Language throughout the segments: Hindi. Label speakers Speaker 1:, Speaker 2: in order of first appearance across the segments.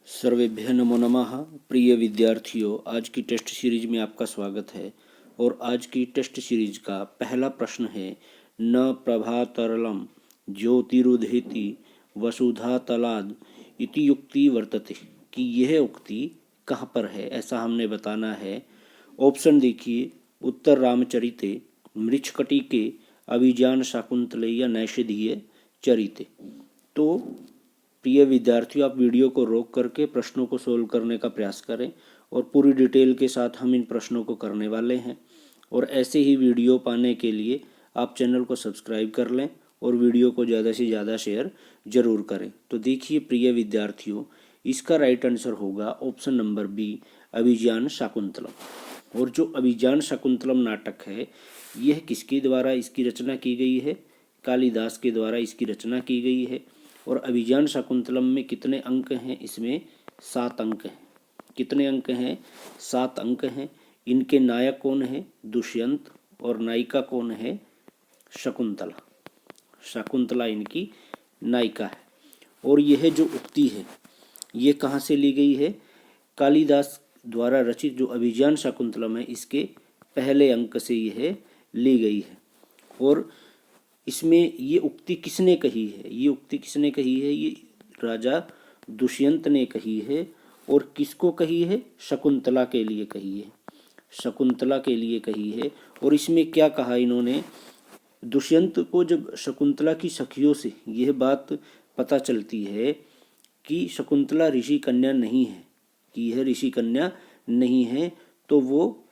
Speaker 1: सर्वेभ्यः नमो नमः। प्रिय विद्यार्थियों, आज की टेस्ट सीरीज में आपका स्वागत है। और आज की टेस्ट सीरीज का पहला प्रश्न है, न प्रभातरलम ज्योतिरुदेति वसुधा तलाद इति युक्ति वर्तते, कि यह उक्ति कहाँ पर है, ऐसा हमने बताना है। ऑप्शन देखिए, उत्तर रामचरिते, मृच्छकटिके, अभिज्ञान शाकुंतले या नैषधीय चरिते। तो प्रिय विद्यार्थियों, आप वीडियो को रोक करके प्रश्नों को सोल्व करने का प्रयास करें और पूरी डिटेल के साथ हम इन प्रश्नों को करने वाले हैं। और ऐसे ही वीडियो पाने के लिए आप चैनल को सब्सक्राइब कर लें और वीडियो को ज़्यादा से ज़्यादा शेयर जरूर करें। तो देखिए प्रिय विद्यार्थियों, इसका राइट आंसर होगा ऑप्शन नंबर बी, अभिज्ञान शाकुंतलम। और जो अभिज्ञान शाकुंतलम नाटक है, यह किसके द्वारा इसकी रचना की गई है? कालिदास के द्वारा इसकी रचना की गई है। और अभिज्ञान शाकुंतलम में कितने अंक हैं? इसमें 7 अंक हैं। कितने अंक हैं? 7 अंक हैं। इनके नायक कौन है? दुष्यंत। और नायिका कौन है? शकुंतला। शकुंतला इनकी नायिका है। और यह जो उक्ति है, ये कहाँ से ली गई है? कालिदास द्वारा रचित जो अभिज्ञान शाकुंतलम है, इसके पहले अंक से यह ली गई है। और इसमें ये उक्ति किसने कही है? ये उक्ति किसने कही है? ये राजा दुष्यंत ने कही है। और किसको कही है? शकुंतला के लिए कही है। शकुंतला के लिए कही है। और इसमें क्या कहा इन्होंने? दुष्यंत को जब शकुंतला की सखियों से यह बात पता चलती है कि शकुंतला ऋषि कन्या नहीं है, कि यह ऋषि कन्या नहीं है, तो वो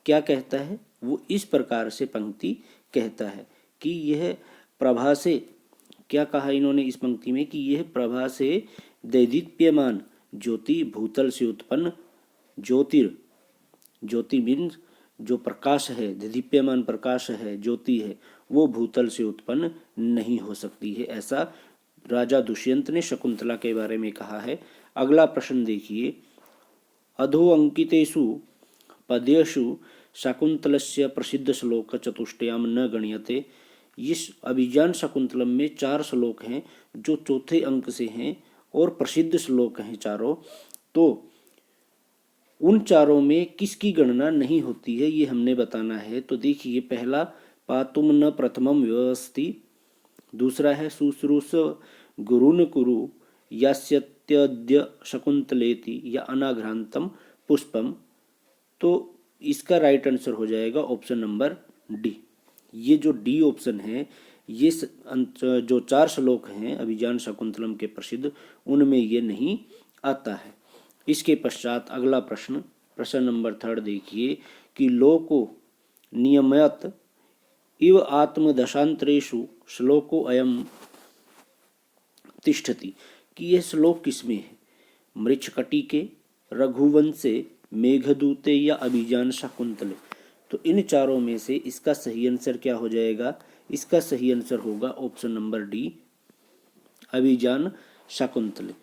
Speaker 1: क्या कहता है? वो इस प्रकार से पंक्ति कहता है कि यह प्रभा से, क्या कहा इन्होंने इस पंक्ति में, कि यह प्रभा से दैदीप्यमान ज्योति भूतल से उत्पन्न ज्योति मीन्स जो प्रकाश है, दैदीप्यमान प्रकाश है, ज्योति है, वो भूतल से उत्पन्न नहीं हो सकती है। ऐसा राजा दुष्यंत ने शकुंतला के बारे में कहा है। अगला प्रश्न देखिए, अधो अंकितेषु पदेषु शाकुंतलस्य प्रसिद्ध श्लोक चतुष्टयाम न गण्यते। इस अभिज्ञान शाकुंतलम में 4 श्लोक हैं जो चौथे अंक से हैं और प्रसिद्ध श्लोक हैं चारों। तो उन चारों में किसकी गणना नहीं होती है, ये हमने बताना है। तो देखिए, पहला पातुम न प्रथमम व्यवस्थि, दूसरा है शुश्रूष गुरुन कुरु यास्यत्यद्य शकुंतलेति या अनाघ्रांतम पुष्पम। तो इसका राइट आंसर हो जाएगा ऑप्शन नंबर डी। ये जो डी ऑप्शन है, ये जो 4 श्लोक हैं अभिज्ञान शाकुंतलम के प्रसिद्ध, उनमें ये नहीं आता है। इसके पश्चात अगला प्रश्न, प्रश्न नंबर 3 देखिए, कि लोको नियमयत इव आत्मदशांतरेषु श्लोको अयम तिष्ठति, कि यह श्लोक किसमें है? मृच्छकटिके, रघुवंशे, मेघदूते या अभिज्ञान शाकुंतले। तो इन चारों में से इसका सही आंसर क्या हो जाएगा? इसका सही आंसर होगा ऑप्शन नंबर डी, अभिज्ञान शाकुंतले।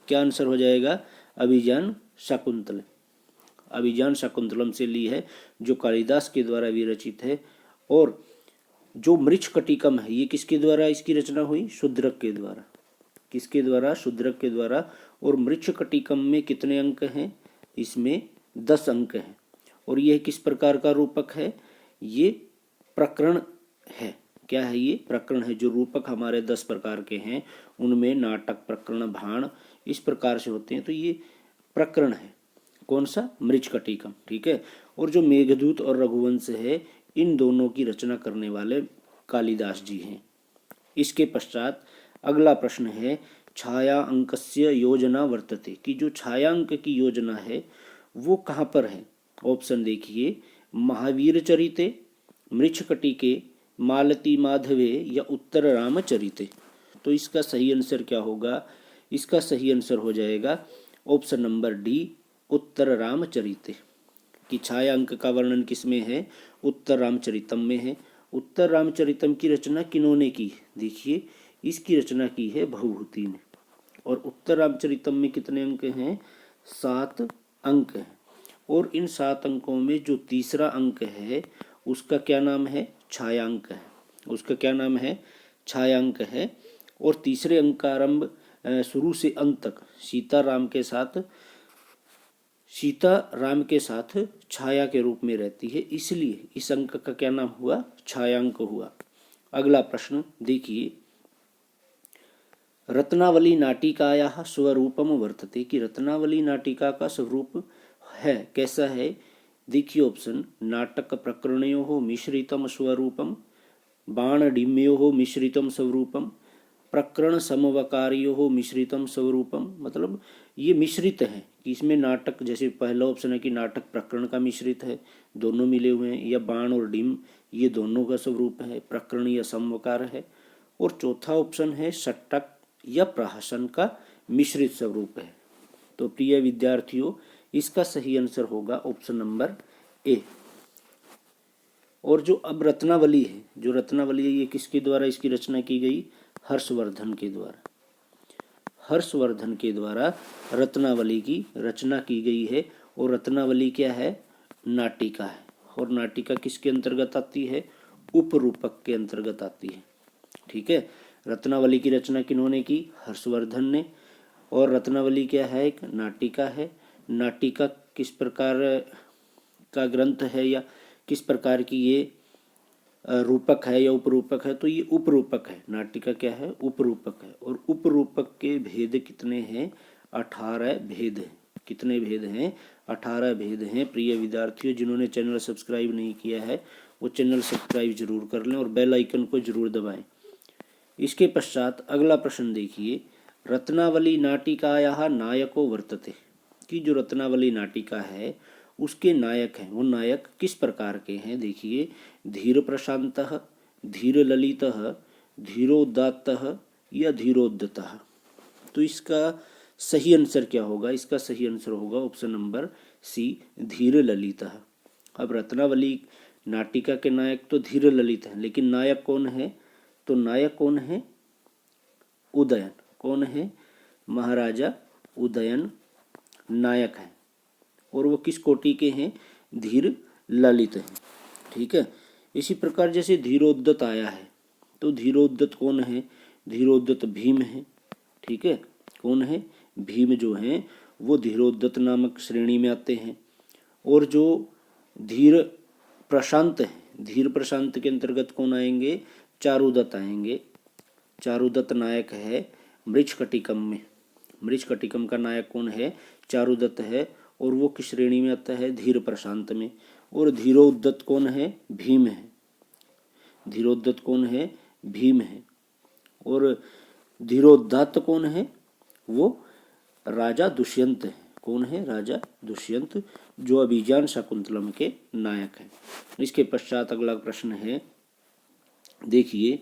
Speaker 1: क्या आंसर हो जाएगा? अभिज्ञान शाकुंतले। अभिज्ञान शाकुंतलम से ली है, जो कालिदास के द्वारा विरचित है। और जो मृच्छकटिकम है, ये किसके द्वारा इसकी रचना हुई? शूद्रक के द्वारा। किसके द्वारा? शूद्रक के द्वारा। और मृच्छकटिकम में कितने अंक हैं? इसमें 10 अंक हैं। और यह किस प्रकार का रूपक है? ये प्रकरण है। क्या है? ये प्रकरण है। जो रूपक हमारे 10 प्रकार के हैं, उनमें नाटक, प्रकरण, भाण इस प्रकार से होते हैं। तो ये प्रकरण है। कौन सा? मृच्छकटिकम। ठीक है। और जो मेघदूत और रघुवंश है, इन दोनों की रचना करने वाले कालिदास जी हैं। इसके पश्चात अगला प्रश्न है, छाया अंकस्य योजना वर्तते, कि जो छाया अंक की योजना है वो कहाँ पर है? ऑप्शन देखिए, महावीर चरिते, मृच्छकटिके, मालती माधवे या उत्तर रामचरिते। तो इसका सही आंसर क्या होगा? इसका सही आंसर हो जाएगा ऑप्शन नंबर डी, उत्तर रामचरिते। कि छाया अंक का वर्णन किसमें है? उत्तर रामचरितम में है। उत्तर रामचरितम की रचना किन्होंने की? देखिए, इसकी रचना की है भवभूति ने। और उत्तर रामचरितम में कितने अंक हैं? 7 अंक हैं। और इन 7 अंकों में जो तीसरा अंक है, उसका क्या नाम है? छायांक है। उसका क्या नाम है? छायांक है। और तीसरे अंक का आरंभ शुरू से अंत तक सीता राम के साथ छाया के रूप में रहती है, इसलिए इस अंक का क्या नाम हुआ? छायांक हुआ। अगला प्रश्न देखिए, रत्नावली नाटिकायाः स्वरूपम वर्तते, कि रत्नावली नाटिका का स्वरूप है, कैसा है? देखिए ऑप्शन, नाटक प्रकरणयोः मिश्रितम स्वरूपम, बाणडिम्योः मिश्रितम स्वरूपम, प्रकरण समवकारियोः मिश्रितम स्वरूपम। मतलब ये मिश्रित है कि इसमें नाटक, जैसे पहला ऑप्शन है कि नाटक प्रकरण का मिश्रित है, दोनों मिले हुए हैं, या बाण और डिम ये दोनों का स्वरूप है, प्रकरण या समवकार है। और चौथा ऑप्शन है षट्टक या प्रहसन का मिश्रित स्वरूप है। तो प्रिय विद्यार्थियों, इसका सही आंसर होगा ऑप्शन नंबर ए। और जो अब रत्नावली है, जो रत्नावली है, ये किसके द्वारा इसकी रचना की गई? हर्षवर्धन के द्वारा। हर्षवर्धन के द्वारा रत्नावली की रचना की गई है। और रत्नावली क्या है? नाटिका है। और नाटिका किसके अंतर्गत आती है? उपरूपक के अंतर्गत आती है। ठीक है, रत्नावली की रचना किन्होंने की? हर्षवर्धन ने। और रत्नावली क्या है? एक नाटिका है। नाटिका किस प्रकार का ग्रंथ है, या किस प्रकार की ये रूपक है या उपरूपक है? तो ये उपरूपक है। नाटिका क्या है? उपरूपक है। और उपरूपक के भेद कितने हैं? 18 भेद हैं। कितने भेद हैं? 18 भेद हैं। प्रिय विद्यार्थियों, जिन्होंने चैनल सब्सक्राइब नहीं किया है वो चैनल सब्सक्राइब जरूर कर लें और बेल आइकन को जरूर दबाएं। इसके पश्चात अगला प्रश्न देखिए, रत्नावली नाटिकायाः नायको वर्तते, कि जो रत्नावली नाटिका है उसके नायक हैं, वो नायक किस प्रकार के हैं? देखिए, धीर प्रशांतः, धीर ललितः, धीरोदात्तः या धीरोद्धतः। तो इसका सही आंसर क्या होगा? इसका सही आंसर होगा ऑप्शन नंबर सी, धीर ललितः। अब रत्नावली नाटिका के नायक तो धीर ललित हैं, लेकिन नायक कौन है? तो नायक कौन है? उदयन। कौन है? महाराजा उदयन नायक है। और वो किस कोटि के हैं? धीर ललित हैं। ठीक है, इसी प्रकार जैसे धीरोद्धत आया है, तो धीरोद्धत कौन है? धीरोद्धत भीम है। ठीक है, कौन है? भीम जो हैं वो धीरोद्धत नामक श्रेणी में आते हैं। और जो धीर प्रशांत है, धीर प्रशांत के अंतर्गत कौन आएंगे? चारुदत्त आएंगे। चारुदत्त नायक है मृच्छकटिकम में। मृच्छकटिकम का नायक कौन है? चारुदत्त है। और वो किस श्रेणी में आता है? धीर प्रशांत में। और धीरोद्धत कौन है? भीम है। धीरोद्धत कौन है? भीम है। और धीरोदात्त कौन है? वो राजा दुष्यंत है। कौन है? राजा दुष्यंत, जो अभिज्ञान शाकुंतलम के नायक हैं। इसके पश्चात अगला प्रश्न है, देखिए,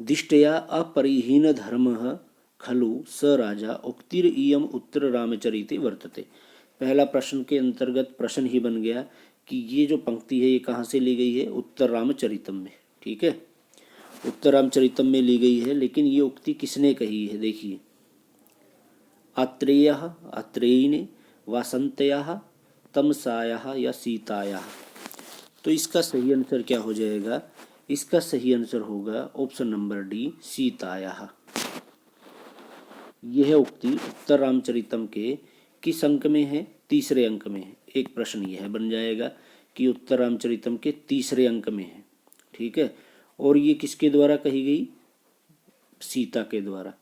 Speaker 1: दिष्टया अपरिहीन धर्मः खलु स राजा उक्तिर इयम उत्तर रामचरिते वर्तते। पहला प्रश्न के अंतर्गत प्रश्न ही बन गया कि ये जो पंक्ति है ये कहाँ से ली गई है? उत्तर रामचरितम में। ठीक है, उत्तर रामचरितम में ली गई है। लेकिन ये उक्ति किसने कही है? देखिए, आत्रेयः, आत्रेयी ने, वासंतयः, तमसायाः या सीतायाः। तो इसका सही आंसर क्या हो जाएगा? इसका सही आंसर होगा ऑप्शन नंबर डी, सीतायाः। यह उक्ति उत्तर रामचरितम के किस अंक में है? तीसरे अंक में है। एक प्रश्न यह बन जाएगा कि उत्तर रामचरितम के तीसरे अंक में है। ठीक है, और ये किसके द्वारा कही गई? सीता के द्वारा।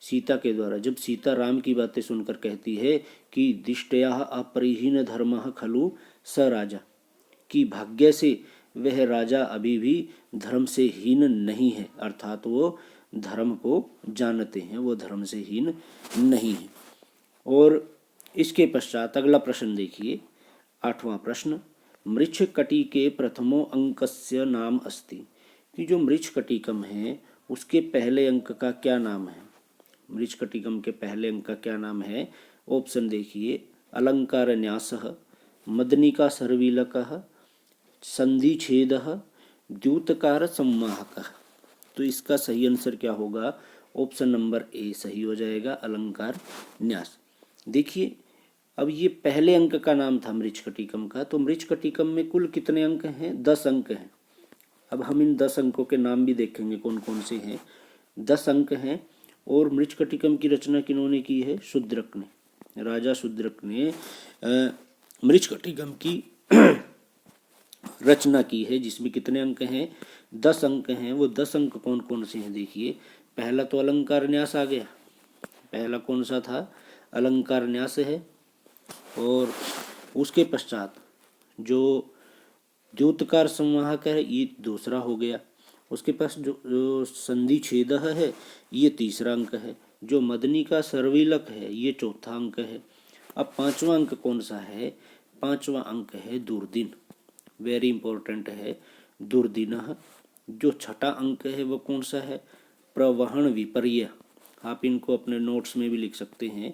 Speaker 1: सीता के द्वारा। जब सीता राम की बातें सुनकर कहती है कि दिष्टया अपरिहीन धर्मः खलु स राजा, कि भाग्य से वह राजा अभी भी धर्म से हीन नहीं है, अर्थात वो धर्म को जानते हैं, वो धर्म से हीन नहीं है। और इसके पश्चात अगला प्रश्न देखिए, 8वां प्रश्न, मृच्छकटिके प्रथमो अंकस्य नाम अस्ति, कि जो मृच्छकटिकम है उसके पहले अंक का क्या नाम है? मृच्छकटिकम के पहले अंक का क्या नाम है? ऑप्शन देखिए, अलंकार न्यासः, मदनिका सर्विलकः, संधिछेदः, द्यूतकार सम्माहकः। तो इसका सही आंसर क्या होगा? ऑप्शन नंबर ए सही हो जाएगा, अलंकार न्यास। देखिए, अब ये पहले अंक का नाम था मृच्छकटिकम का, तो मृच्छकटिकम में कुल कितने अंक हैं? 10 अंक हैं। अब हम इन 10 अंकों के नाम भी देखेंगे कौन कौन से हैं। 10 अंक हैं और मृच्छकटिकम की रचना किन्होंने की है? शूद्रक ने, राजा शूद्रक ने मृच्छकटिकम की रचना की है, जिसमें कितने अंक हैं? 10 अंक हैं। वो 10 अंक कौन कौन से हैं? देखिए, पहला तो अलंकार न्यास आ गया। पहला कौन सा था? अलंकार न्यास है। और उसके पश्चात जो द्योतकार संवाहक है, ये दूसरा हो गया। उसके पास जो संधि छेद है, ये तीसरा अंक है। जो मदनी का सर्विलक है, ये चौथा अंक है। अब पांचवा अंक कौन सा है? पांचवा अंक है दुर्दिन। वेरी इंपॉर्टेंट है, दुर्दिनः। जो छठा अंक है वो कौन सा है? प्रवहन विपर्य। आप इनको अपने नोट्स में भी लिख सकते हैं,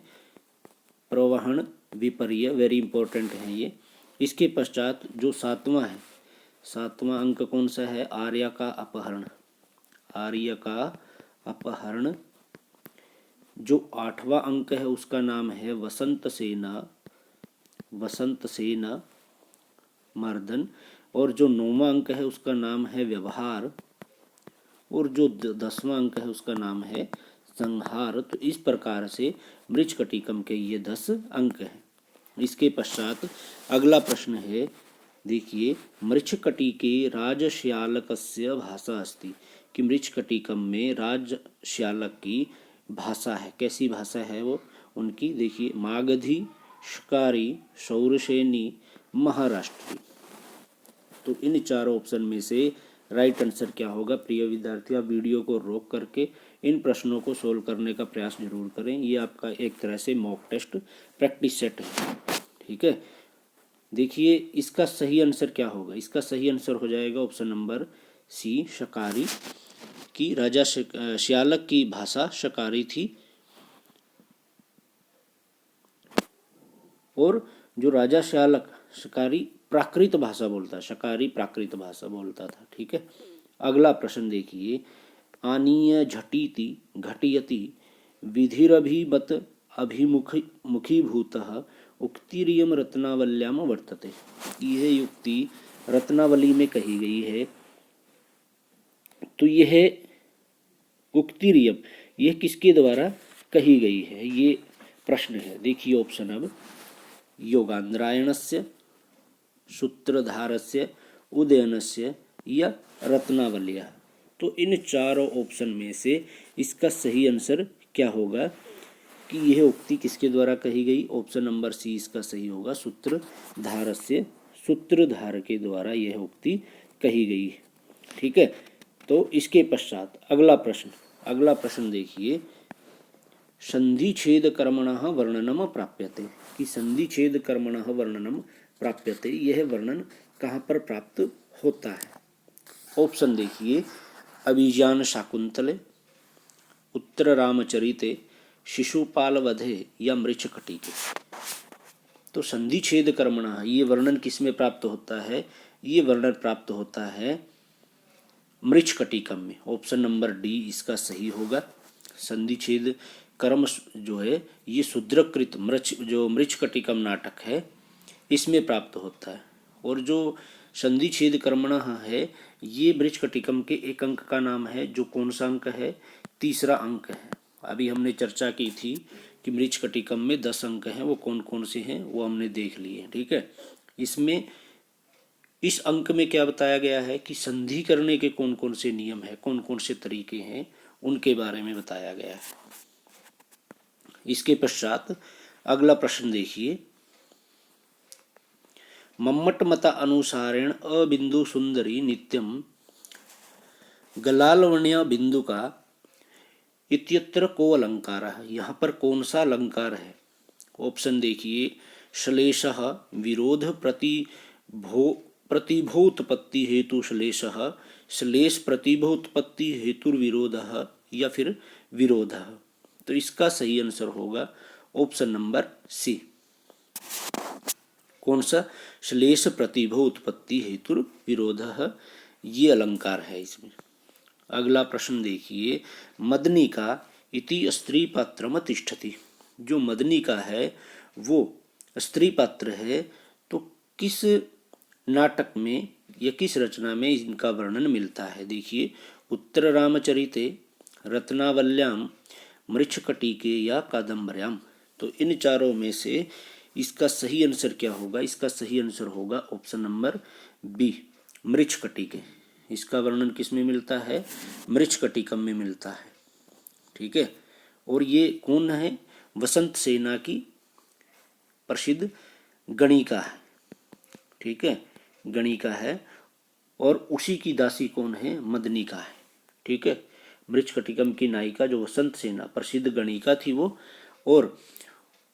Speaker 1: प्रवहन विपर्य, वेरी इंपॉर्टेंट है ये। इसके पश्चात जो सातवां है, सातवां अंक कौन सा है? आर्य का अपहरण। आर्य का अपहरण। जो आठवां अंक है उसका नाम है वसंत सेना, वसंत सेना मर्दन। और जो 9वां अंक है उसका नाम है व्यवहार। और जो 10वां अंक है उसका नाम है संहार। तो इस प्रकार से मृच्छकटिकम के ये 10 अंक हैं। इसके पश्चात अगला प्रश्न है, देखिए, मृच्छकटिके राजश्यालकस्य भाषा अस्ति, कि मृच्छकटिकम में राजश्यालक की भाषा है। कैसी भाषा है वो उनकी? देखिए, मागधी, शिकारी, शौरसेनी, महाराष्ट्री। तो इन चारों ऑप्शन में से राइट आंसर क्या होगा? प्रिय विद्यार्थी, आप वीडियो को रोक करके इन प्रश्नों को सोल्व करने का प्रयास जरूर करें। ये आपका एक तरह से मॉक टेस्ट प्रैक्टिस सेट है, ठीक है। देखिए, इसका सही आंसर क्या होगा? इसका सही आंसर हो जाएगा ऑप्शन नंबर सी, शकारी की राजा श्यालक की भाषा शकारी थी। और जो राजा श्यालक शकारी प्राकृत भाषा बोलता, शकारी प्राकृत भाषा बोलता था, ठीक है। अगला प्रश्न देखिए, आनीय झटीति घटियति विधिरभिमत अभिमुखीभूतः उक्तिरियम रत्नावल्याम वर्तते। यह युक्ति रत्नावली में कही गई है। तो यह उक्तिरियम, यह किसके द्वारा कही गई है? ये प्रश्न है। देखिए ऑप्शन अब, योगांद्रायणस्य, सूत्रधारस्य, उदयनस्य या रत्नावल्या। तो इन चारों ऑप्शन में से इसका सही आंसर क्या होगा कि यह उक्ति किसके द्वारा कही गई? ऑप्शन नंबर सी इसका सही होगा, सूत्रधारस्य, सूत्रधार के द्वारा यह उक्ति कही गई है, ठीक है। तो इसके पश्चात अगला प्रश्न देखिए, संधि छेद कर्मणः वर्णनम प्राप्यते, कि संधि छेद कर्मणः वर्णनम प्राप्यते, यह वर्णन कहाँ पर प्राप्त होता है? ऑप्शन देखिए, अभिज्ञान शाकुंतले, उत्तर रामचरिते, शिशुपाल वधे या मृच्छकटिके। तो संधि छेद कर्मणः, ये वर्णन किस में प्राप्त होता है? ये वर्णन प्राप्त होता है मृच्छकटिकम में। ऑप्शन नंबर डी इसका सही होगा। संधि छेद कर्म जो है ये शूद्रकृत जो मृच्छकटिकम नाटक है इसमें प्राप्त होता है। और जो संधि छेद कर्मणः है ये मृच्छकटिकम के एक अंक का नाम है, जो कौन सा अंक है? तीसरा अंक है। अभी हमने चर्चा की थी कि मृच्छकटिकम में 10 अंक हैं, वो कौन कौन से हैं वो हमने देख लिए, ठीक है। इसमें इस अंक में क्या बताया गया है कि संधि करने के कौन कौन से नियम है, कौन कौन से तरीके हैं, उनके बारे में बताया गया है। इसके पश्चात अगला प्रश्न देखिए, मम्मट मत अनुसारेण अबिंदु सुंदरी नित्यम गलालवण्य बिंदु का इत्यत्र को अलंकार है। यहाँ पर कौन सा अलंकार है? ऑप्शन देखिए, श्लेषः विरोध प्रतिभोत्पत्ति हेतु श्लेषः, श्लेष प्रतिभोत्पत्ति हेतु विरोधः या फिर विरोधः। तो इसका सही आंसर होगा ऑप्शन नंबर सी। कौन सा? श्लेष प्रतिभोत्पत्ति हेतु विरोधः, ये अलंकार है इसमें। अगला प्रश्न देखिए, मदनिका इति स्त्री पात्रम तिष्ठति। जो मदनिका है वो स्त्री पात्र है, तो किस नाटक में या किस रचना में इनका वर्णन मिलता है? देखिए, उत्तर रामचरिते, रत्नावल्याम, मृच्छकटिके या कादम्बर्याम। तो इन चारों में से इसका सही आंसर क्या होगा? इसका सही आंसर होगा ऑप्शन नंबर बी, मृच्छकटिके। इसका वर्णन किस में मिलता है? मृच्छकटिकम में मिलता है। ठीक है। और ये कौन है? वसंत सेना की प्रसिद्ध गणिका है। ठीक है, गणिका है। और उसी की दासी कौन है? मदनिका है। ठीक है, मृच्छकटिकम की नायिका जो वसंत सेना प्रसिद्ध गणिका थी वो, और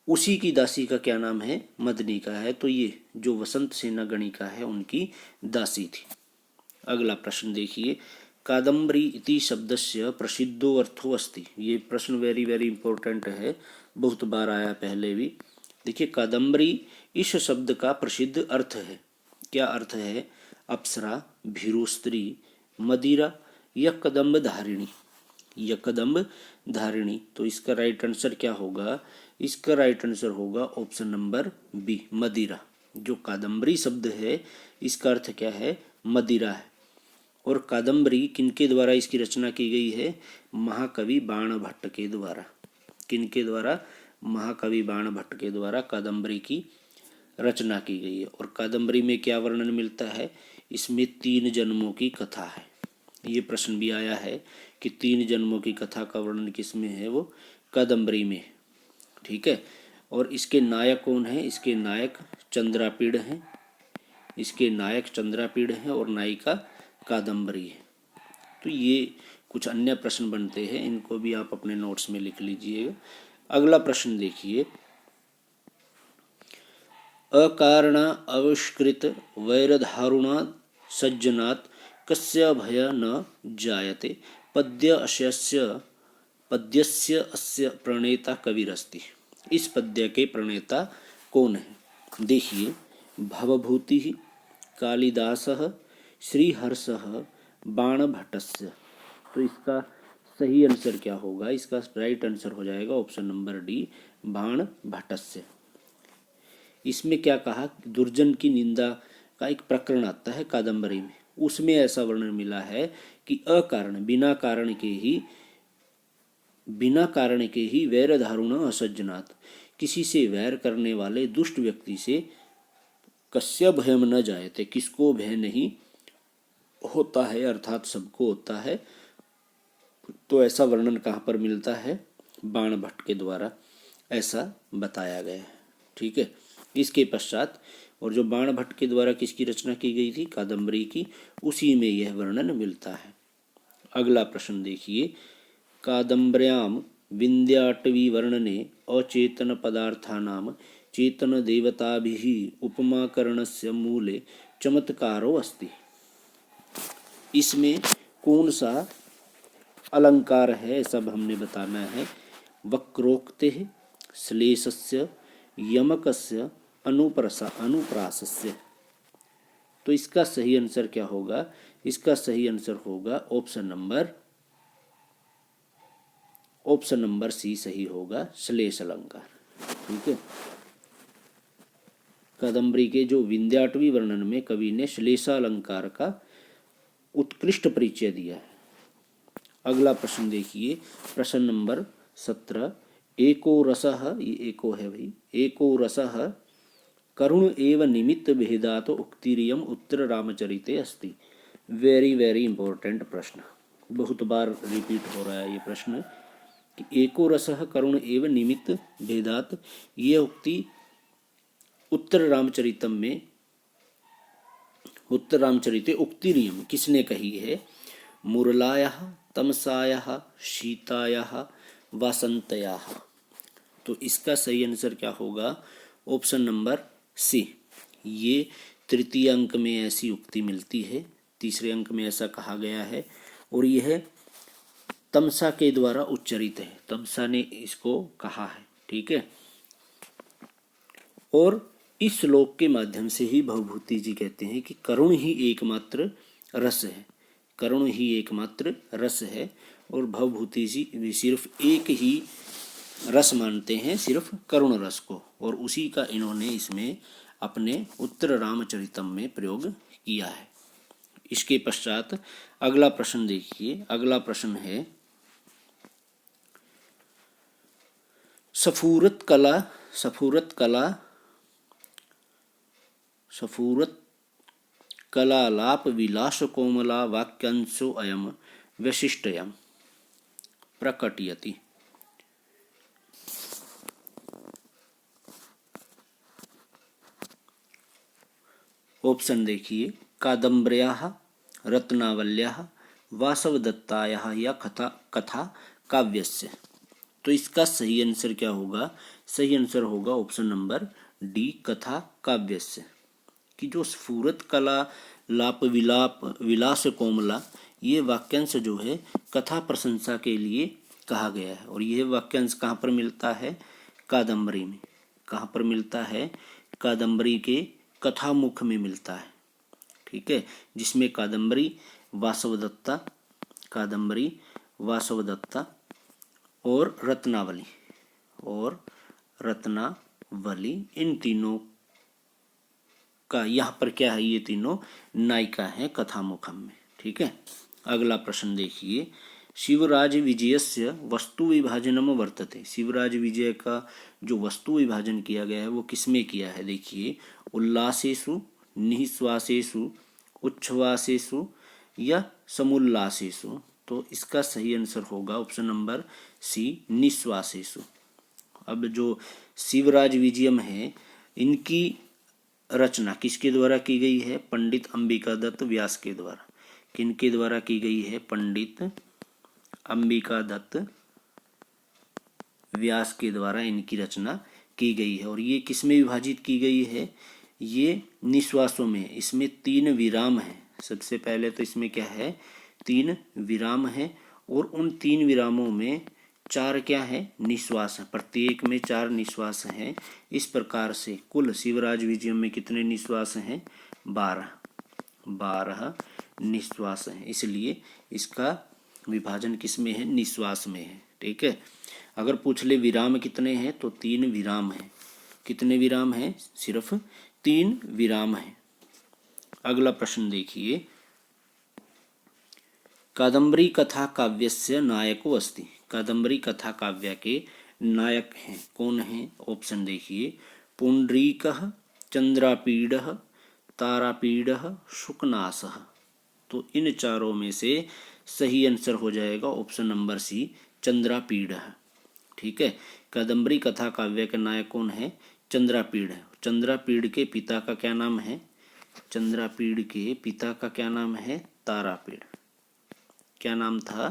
Speaker 1: उसी की दासी का क्या नाम है? मदनिका है। तो ये जो वसंत सेना गणिका है उनकी दासी थी। अगला प्रश्न देखिए, कादम्बरी इति शब्दस्य प्रसिद्धो अर्थो अस्ति। ये प्रश्न वेरी वेरी इंपॉर्टेंट है, बहुत बार आया पहले भी। देखिए, कादम्बरी इस शब्द का प्रसिद्ध अर्थ है। क्या अर्थ है? अप्सरा, भीरु स्त्री, मदिरा, यकदम्ब धारिणी। यकदम्ब धारिणी। तो इसका राइट आंसर क्या होगा? इसका राइट आंसर होगा ऑप्शन नंबर बी, मदिरा। जो कादम्बरी शब्द है इसका अर्थ क्या है? मदिरा है। और कादम्बरी किनके द्वारा इसकी रचना की गई है? महाकवि बाणभट्ट के द्वारा। किनके द्वारा? महाकवि बाणभट्ट के द्वारा कादम्बरी की रचना की गई है। और कादम्बरी में क्या वर्णन मिलता है? इसमें 3 जन्मों की कथा है। ये प्रश्न भी आया है कि 3 जन्मों की कथा का वर्णन किस में है? वो कादम्बरी में। ठीक है। और इसके नायक कौन है? इसके नायक चंद्रापीड़ हैं। इसके नायक चंद्रापीड़ हैं और नायिका कादम्बरी है। तो ये कुछ अन्य प्रश्न बनते हैं, इनको भी आप अपने नोट्स में लिख लीजिएगा। अगला प्रश्न देखिए, अकारणा आविष्कृत वैरधारुणा सज्जनात् कस्य भय न जायते पद्यस्य अस्य प्रणेता कविरस्ति। इस पद्य के प्रणेता कौन है? देखिए, भवभूति, कालिदासः, श्रीहर्षः, बाणभट्टस्य। तो इसका सही आंसर क्या होगा? इसका राइट आंसर हो जाएगा ऑप्शन नंबर डी, बाणभट्टस्य। इसमें क्या कहा? दुर्जन की निंदा का एक प्रकरण आता है कादम्बरी में, उसमें ऐसा वर्णन मिला है कि अकारण, बिना कारण के ही वैर धारुण असज्जनात्, किसी से वैर करने वाले दुष्ट व्यक्ति से कस्य भयम न जायते, किसको भय नहीं होता है, अर्थात सबको होता है। तो ऐसा वर्णन कहाँ पर मिलता है? बाणभट्ट के द्वारा ऐसा बताया गया है। ठीक है। इसके पश्चात, और जो बाणभट्ट के द्वारा किसकी रचना की गई थी? कादम्बरी की, उसी में यह वर्णन मिलता है। अगला प्रश्न देखिए, कादम्बर्याम विंध्याटवी वर्णने अचेतन पदार्थानाम चेतन देवताभिः उपमाकरणस्य मूले चमत्कारो अस्ति। इसमें कौन सा अलंकार है सब हमने बताना है। वक्रोक्तेः, श्लेषस्य, यमकस्य, अनुप्रासस्य। तो इसका सही आंसर क्या होगा? इसका सही आंसर होगा ऑप्शन नंबर सी सही होगा, श्लेष अलंकार। ठीक है। कादम्बरी के जो विंध्याटवी वर्णन में कवि ने श्लेषालंकार का उत्कृष्ट परिचय दिया है। अगला प्रश्न देखिए, प्रश्न नंबर 17, एको रसः, ये एको है भाई, एको रसः करुण एव निमित्त भेदात उक्तिरियम उत्तर रामचरिते अस्ति। वेरी वेरी इंपॉर्टेंट प्रश्न, बहुत बार रिपीट हो रहा है ये प्रश्न कि एको रसः करुण एव निमित्त भेदात, ये उक्ति उत्तर रामचरिते उक्तिरियम किसने कही है? मुरलायाः, तमसायाः, शीतायाः, वासंतयाः। तो इसका सही आंसर क्या होगा? Option number C. ये तृतीय अंक में ऐसी उक्ति मिलती है, तीसरे अंक में ऐसा कहा गया है, और यह तमसा के द्वारा उच्चरित है। तमसा ने इसको कहा है। ठीक है। और इस श्लोक के माध्यम से ही भवभूति जी कहते हैं कि करुण ही एकमात्र रस है, करुण ही एकमात्र रस है। और भवभूति जी भी सिर्फ एक ही रस मानते हैं, सिर्फ करुण रस को, और उसी का इन्होंने इसमें अपने उत्तर रामचरितम में प्रयोग किया है। इसके पश्चात अगला प्रश्न देखिए। अगला प्रश्न है, सफूरत कला सफूरत कला सफूरत कलालाप विलास कोमला वाक्यांशो अयम वैशिष्ट्यम प्रकटयति। ऑप्शन देखिए, कादम्बर्याः, रत्नावल्याः, वासवदत्तायाः या कथा काव्यस्य। तो इसका सही आंसर क्या होगा? सही आंसर होगा ऑप्शन नंबर डी, कथा काव्यस्य। कि जो स्फुरत कला लाप विलाप विलास कोमला, ये वाक्यांश जो है कथा प्रशंसा के लिए कहा गया है। और यह वाक्यांश कहाँ पर मिलता है? कादम्बरी में। कहाँ पर मिलता है? कादम्बरी के कथामुख में मिलता है। ठीक है, जिसमें कादम्बरी वासवदत्ता और रत्नावली इन तीनों का यहाँ पर क्या है? ये तीनों नायिका हैं कथामुखम में। ठीक है, अगला प्रश्न देखिए, शिवराज विजयस्य वस्तु विभाजनम वर्तते। शिवराज विजय का जो वस्तु विभाजन किया गया है वो किसमें किया है? देखिए, उल्लासेषु, निःश्वासेषु, उच्छ्वासेषु या समुल्लासेषु। तो इसका सही आंसर होगा ऑप्शन नंबर सी, निःश्वासेषु। अब जो शिवराज विजयम है, इनकी रचना किसके द्वारा की गई है? पंडित अंबिका दत्त व्यास के द्वारा। किनके द्वारा की गई है? पंडित अंबिका दत्त व्यास के द्वारा इनकी रचना की गई है। और ये किसमें विभाजित की गई है? ये निश्वासों में। इसमें 3 विराम है। सबसे पहले तो इसमें क्या है? 3 विराम है। और उन 3 विरामों में 4 क्या है? निश्वास है। प्रत्येक में 4 निश्वास हैं। इस प्रकार से कुल शिवराज विजयम में कितने निश्वास हैं? 12 निश्वास हैं। इसलिए इसका विभाजन किस में है? निश्वास में है। ठीक है, अगर पूछ ले विराम कितने हैं तो 3 विराम हैं। कितने विराम हैं? सिर्फ 3 विराम हैं। अगला प्रश्न देखिए, कादम्बरी कथा काव्यस्य नायको अस्ति। कादम्बरी कथा काव्य के नायक हैं, कौन हैं? ऑप्शन देखिए, पुंडरीकः, चंद्रापीडः, तारापीडः, शुकनासः। तो इन चारों में से सही आंसर हो जाएगा ऑप्शन नंबर सी, चंद्रापीडः। ठीक है, कादम्बरी कथा काव्य के नायक कौन है? चंद्रापीड है। चंद्रापीड के पिता का क्या नाम है? चंद्रापीड के पिता का क्या नाम है? तारापीड। क्या नाम था?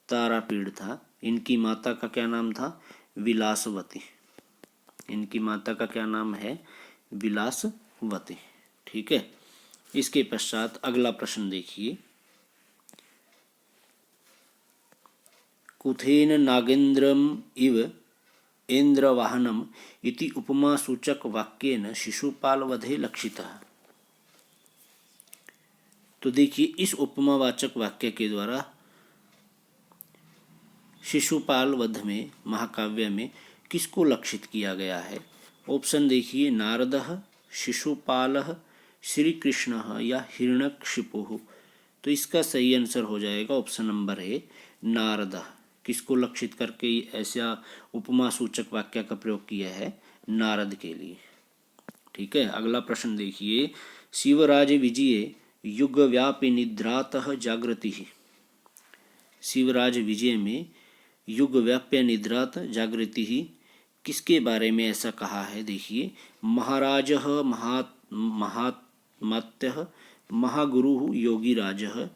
Speaker 1: तारापीड था। इनकी माता का क्या नाम था? विलासवती। इनकी माता का क्या नाम है? विलासवती। ठीक है, इसके पश्चात अगला प्रश्न देखिए, कुथेन नागेन्द्रम इव इंद्रवाहनम इति उपमा सूचक वाक्येन शिशुपाल वधे लक्षितः। तो देखिए, इस उपमावाचक वाक्य के द्वारा शिशुपाल वध में, महाकाव्य में किसको लक्षित किया गया है? ऑप्शन देखिए, नारदः, शिशुपालः, श्री कृष्णः या हिरण्यकशिपुः। तो इसका सही आंसर हो जाएगा ऑप्शन नंबर ए, नारदः। किसको लक्षित करके ऐसा उपमा सूचक वाक्य का प्रयोग किया है? नारद के लिए। ठीक है, अगला प्रश्न देखिए, शिवराज विजये युगव्यापी निद्रातः जागृतिः। शिवराज विजय में युगव्याप्य निद्रात जागृतिः किसके बारे में ऐसा कहा है? देखिए, महाराजः महात्मत्यः महागुरुः योगीराजः।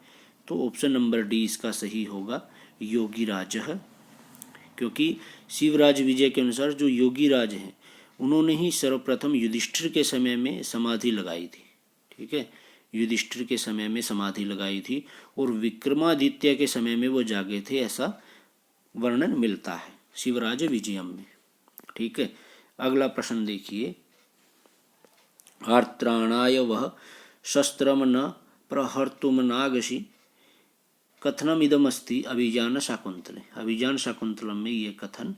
Speaker 1: तो ऑप्शन नंबर डी इसका सही होगा, योगीराजः। क्योंकि शिवराज विजय के अनुसार जो योगीराज हैं उन्होंने ही सर्वप्रथम युधिष्ठिर के समय में समाधि लगाई थी। ठीक है, युधिष्ठिर के समय में समाधि लगाई थी और विक्रमादित्य के समय में वो जागे थे, ऐसा वर्णन मिलता है शिवराज विजयम में। ठीक है, अगला प्रश्न देखिए, आर्त्राणाय वह शस्त्रम न प्रहर्तुम नागसी कथनमिदमस्ति अभिज्ञान शाकुंतले। अभिज्ञान शाकुंतलम में ये कथन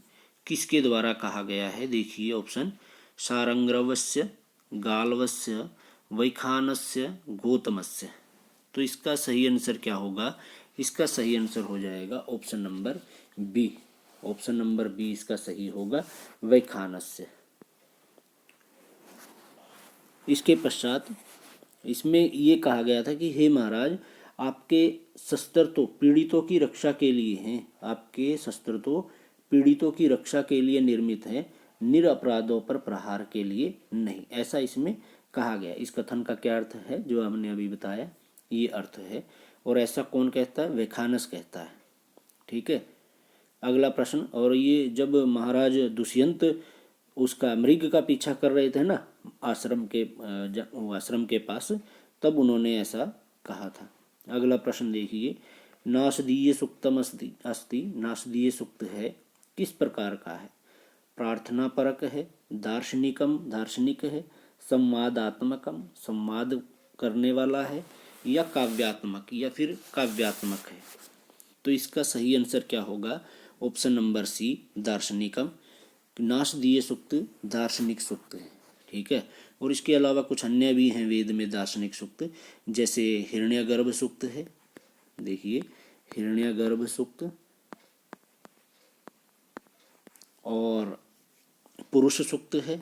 Speaker 1: किसके द्वारा कहा गया है? देखिए, ऑप्शन सारंग्रवस्य, गाल्वस्य, वैखानस्य, गौतमस्य। तो इसका सही आंसर क्या होगा? इसका सही आंसर हो जाएगा option number B, option number B इसका सही होगा, वैखानस्य। इसके पश्चात इसमें ये कहा गया था कि हे महाराज, आपके शस्त्र तो पीड़ितों की रक्षा के लिए हैं, आपके शस्त्र तो पीड़ितों की रक्षा के लिए निर्मित है, निरपराधों पर प्रहार के लिए नहीं, ऐसा इसमें कहा गया। इस कथन का क्या अर्थ है जो हमने अभी बताया, ये अर्थ है। और ऐसा कौन कहता है? वैखानस कहता है। ठीक है, अगला प्रश्न। और ये जब महाराज दुष्यंत उसका मृग का पीछा कर रहे थे ना आश्रम के पास, तब उन्होंने ऐसा कहा था। अगला प्रश्न देखिए, नासदीय सुक्तम अस्ति, नासदीय सुक्त है किस प्रकार का है? प्रार्थना परक है, दार्शनिक है, संवादात्मकम संवाद करने वाला है, या काव्यात्मक या फिर काव्यात्मक है। तो इसका सही आंसर क्या होगा? ऑप्शन नंबर सी, दार्शनिकम। नासदीय सूक्त दार्शनिक सूक्त है। ठीक है, और इसके अलावा कुछ अन्य भी हैं वेद में दार्शनिक सूक्त, जैसे हिरण्यगर्भ सूक्त है, देखिए हिरण्यगर्भ सूक्त, और पुरुष सूक्त है,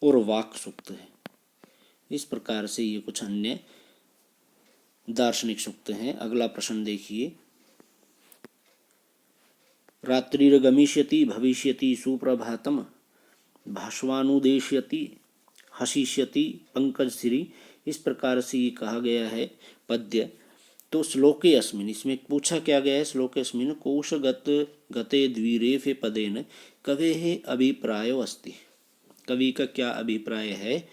Speaker 1: और वाक सूक्त है। इस प्रकार से ये कुछ अन्य दार्शनिक सूक्त हैं। अगला प्रश्न देखिए, रात्रिर्गमिष्यति भविष्यति सुप्रभातम भाष्वानुदेश्यति हसिष्यति पंकजश्री, इस प्रकार से ये कहा गया है पद्य। तो श्लोके अस्मिन्, इसमें पूछा क्या गया है? श्लोके अस्मिन् कोशगत गते द्विरेफे पदेन कवेः अभिप्रायो अस्ति, कवि का क्या अभिप्राय है?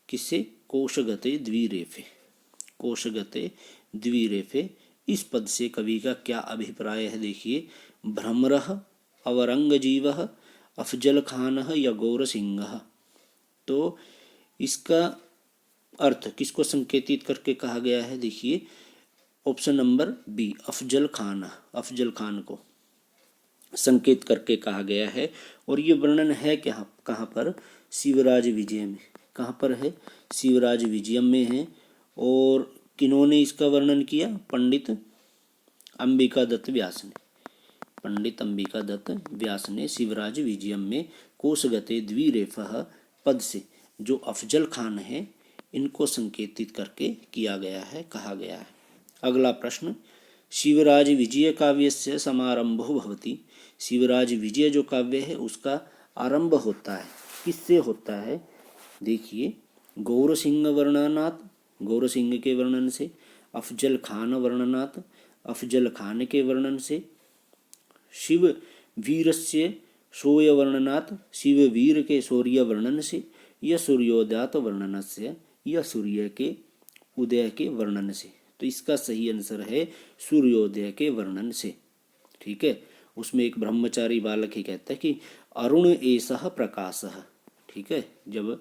Speaker 1: किससे? कोशगते द्विरेफे, कोशगते द्विरेफे, इस पद से कवि का क्या अभिप्राय है? देखिए, भ्रमरः अवरंगजीवः अफजल खानः या गौरसिंहः। तो इसका अर्थ किसको संकेतित करके कहा गया है? देखिए option number B, Afzal Khan को संकेत करके कहा गया है। और ये वर्णन है क्या, कहाँ पर? शिवराज विजय में। कहाँ पर है? शिवराज विजयम में है। और किन्होंने इसका वर्णन किया? पंडित अंबिका दत्त व्यास ने, पंडित अंबिका दत्त व्यास ने शिवराज विजयम में कोशगते द्विरेफः पद से जो अफजल खान है इनको संकेतित करके किया गया है, कहा गया है। अगला प्रश्न, शिवराज विजय काव्यस्य समारंभो भवति, शिवराज विजय जो काव्य है उसका आरंभ होता है, किससे होता है? देखिए, गौरसिंह वर्णनात्, गौरसिंह के वर्णन से, अफजल खान वर्णनात्, अफजल खान के वर्णन से, शिव वीरस्य शोय वर्णनात्, शिव वीर के शौर्य वर्णन से, या सूर्योदयात वर्णन से, या सूर्य के उदय के वर्णन से। तो इसका सही आंसर है सूर्योदय के वर्णन से। ठीक है, उसमें एक ब्रह्मचारी बालक ही कहता है कि अरुण एषः प्रकाशः। ठीक है, जब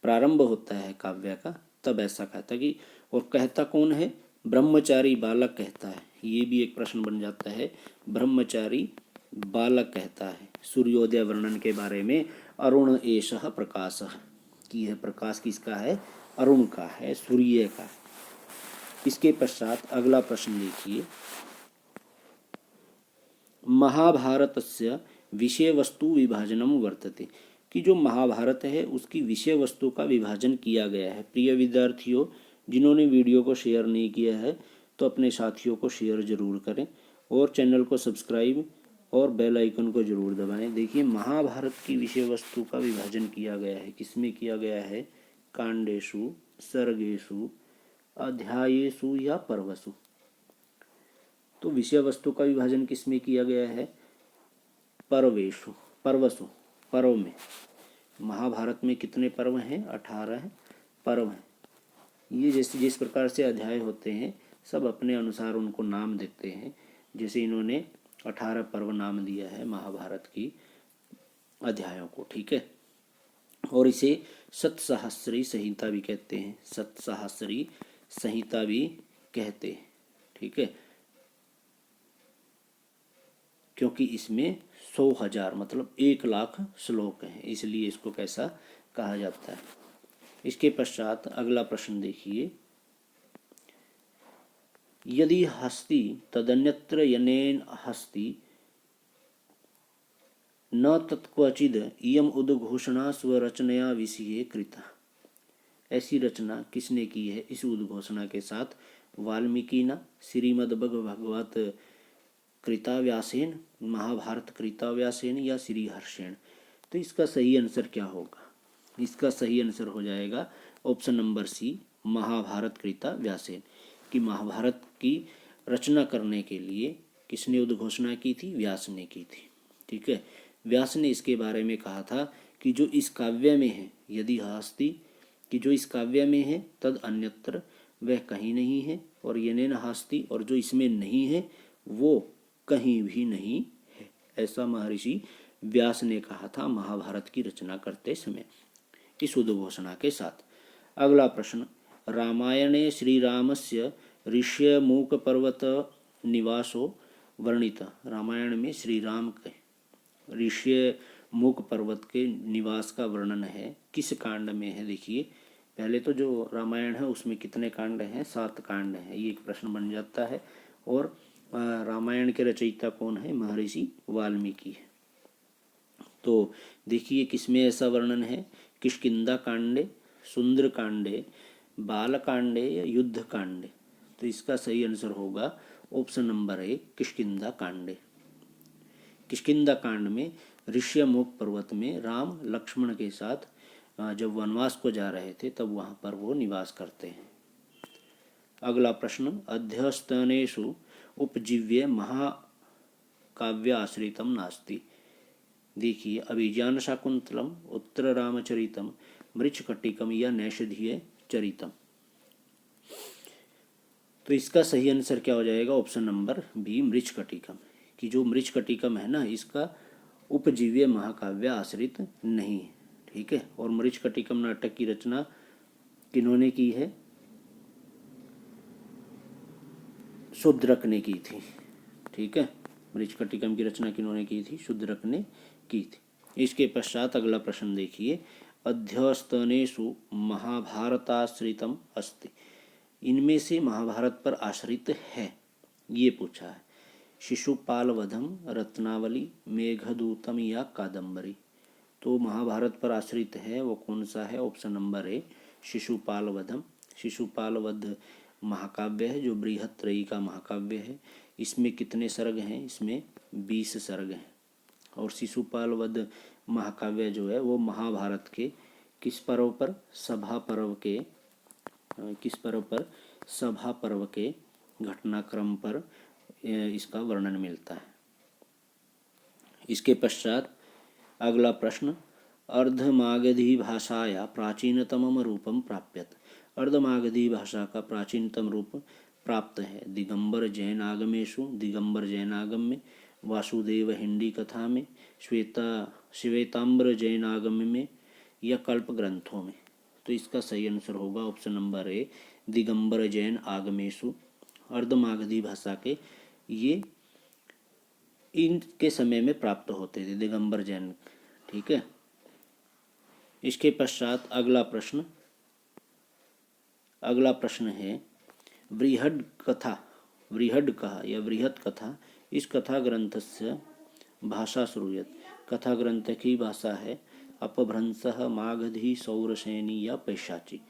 Speaker 1: प्रारंभ होता है काव्य का तब ऐसा कहता है कि, और कहता कौन है? ब्रह्मचारी बालक कहता है। ये भी एक प्रश्न बन जाता है, ब्रह्मचारी बालक कहता है सूर्योदय वर्णन के बारे में, अरुण एषः प्रकाशः, कि यह प्रकाश किसका है? अरुण का है, सूर्य का। इसके पश्चात अगला प्रश्न देखिए, महाभारतस्य विषय वस्तु विभाजनम वर्तते, कि जो महाभारत है उसकी विषय वस्तु का विभाजन किया गया है। प्रिय विद्यार्थियों, जिन्होंने वीडियो को शेयर नहीं किया है तो अपने साथियों को शेयर जरूर करें, और चैनल को सब्सक्राइब और बेल आइकन को जरूर दबाएं। देखिए, महाभारत की विषय वस्तु का विभाजन किया गया है, किसमें किया गया है? कांडेषु, सर्गेषु, अध्यायेषु या पर्वसु। तो विषय वस्तु का विभाजन किसमें किया गया है? पर्वेषु, पर्वसु, पर्व में। महाभारत में कितने पर्व हैं? 18 पर्व हैं। ये जैसे जिस प्रकार से अध्याय होते हैं सब अपने अनुसार उनको नाम देते हैं, जैसे इन्होंने 18 पर्व नाम दिया है महाभारत की अध्यायों को। ठीक है, और इसे सतसहस्री संहिता भी कहते हैं, सतसहस्री संहिता भी कहते हैं। ठीक है, क्योंकि इसमें 100,000 मतलब 1,00,000 श्लोक हैं, इसलिए इसको कैसा कहा जाता है। इसके पश्चात अगला प्रश्न देखिए, यदि हस्ति तदन्यत्र यनेन हस्ति न तत्क्वचिद इयम उद्घोषणा स्वरचनया विषये कृता। ऐसी रचना किसने की है इस उद्घोषणा के साथ? वाल्मीकि न, श्रीमद्भगवत कृता व्यासेन, महाभारत कृता व्यासेन या श्रीहर्षेण। तो इसका सही आंसर क्या होगा? इसका सही आंसर हो जाएगा ऑप्शन नंबर सी, महाभारत कृता व्यासेन। कि महाभारत की रचना करने के लिए किसने उद्घोषणा की थी? व्यास ने की थी। ठीक है, व्यास ने इसके बारे में कहा था कि जो इस काव्य में है, यदि हास्ति, कि जो इस काव्य में है तद अन्यत्र वह कहीं नहीं है, और येनेन हास्ति, और जो इसमें नहीं है वो कहीं भी नहीं है। ऐसा महर्षि व्यास ने कहा था महाभारत की रचना करते समय इस उद्घोषणा के साथ। अगला प्रश्न, रामायणे श्रीरामस्य ऋष्यमूक पर्वत निवासो वर्णित। रामायण में श्री राम के ऋष्यमूक पर्वत के निवास का वर्णन है, किस कांड में है? देखिए, पहले तो जो रामायण है उसमें कितने कांड हैं? 7 कांड हैं। ये एक प्रश्न बन जाता है। और रामायण के रचयिता कौन है? महर्षि वाल्मीकि है। तो देखिए किसमें ऐसा वर्णन है? किष्किंधा कांडे, सुंदर कांडे, बाल कांडे या युद्ध कांडे। तो इसका सही आंसर होगा option number A, Kishkindha Kande. Kishkindha Kand में ऋष्यमूक पर्वत में राम लक्ष्मण के साथ जब वनवास को जा रहे थे तब वहाँ पर वो निवास करते हैं। अगला प्रश्न, अध्यस्तनेषु उपजीव्य महाकाव्य आश्रितम नास्ति। देखिए, अभिज्ञान शाकुंतलम, उत्तर रामचरितम, मृच्छकटिकम या नैषधीय चरितम। तो इसका सही आंसर क्या हो जाएगा? Option number B, Mrichchhakatikam. कि जो मृच्छकटिकम है ना, इसका उपजीव्य महाकाव्य आश्रित नहीं है। ठीक है, और मृच्छकटिकम नाटक की रचना किन्होंने की है? शूद्रक ने की थी। ठीक है, मृच्छकटिकम की रचना किन्होंने की थी? शूद्रक ने की थी। इसके पश्चात अगला प्रश्न देखिए, अध्यस्तनेषु महाभारताश्रितम अस्ति। इनमें से महाभारत पर आश्रित है, ये पूछा है। शिशुपाल वधम, रत्नावली, मेघदूतम या कादम्बरी। तो महाभारत पर आश्रित है वो कौन सा है? Option number A, Shishupal Vadham. Shishupal Vadh महाकाव्य है जो बृहत्त्रयी का महाकाव्य है। इसमें कितने सर्ग हैं? इसमें 20 सर्ग हैं। और शिशुपाल वध महाकाव्य जो है वो महाभारत के किस पर्व पर? सभा पर्व के, किस पर्व पर? सभा पर्व के घटनाक्रम पर इसका वर्णन मिलता है। इसके पश्चात अगला प्रश्न, अर्धमागधी भाषाया प्राचीनतमम रूपम प्राप्यत। अर्धमागधी भाषा का प्राचीनतम रूप प्राप्त है दिगंबर जैन आगमेशु, दिगंबर जैन आगम में, वासुदेव हिंदी कथा में, श्वेतांबर जैन आगम में या कल्प ग्रंथों में। तो इसका सही आंसर होगा option number A, Digambar Jain आगमेशु। अर्धमागधी भाषा के ये इनके समय में प्राप्त होते थे, दिगंबर जैन। ठीक है, इसके पश्चात अगला प्रश्न है, बृहद कथा, बृहद कहा या बृहत कथा, इस कथा ग्रंथस्य भाषा श्रूयत। कथा ग्रंथ की भाषा है अपभ्रंशः, मागधी, सौरसेनी या पैशाची।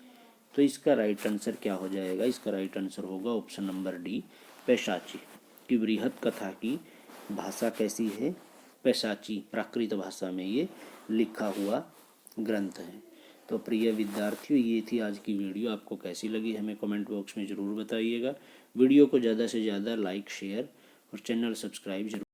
Speaker 1: तो इसका राइट आंसर क्या हो जाएगा? इसका राइट आंसर होगा ऑप्शन नंबर डी, पैशाची। कि बृहत कथा की भाषा कैसी है? पैशाची, प्राकृत भाषा में ये लिखा हुआ ग्रंथ है। तो प्रिय विद्यार्थियों, ये थी आज की वीडियो। आपको कैसी लगी हमें कमेंट बॉक्स में ज़रूर बताइएगा। वीडियो को ज़्यादा से ज़्यादा लाइक, शेयर और चैनल सब्सक्राइब जरूर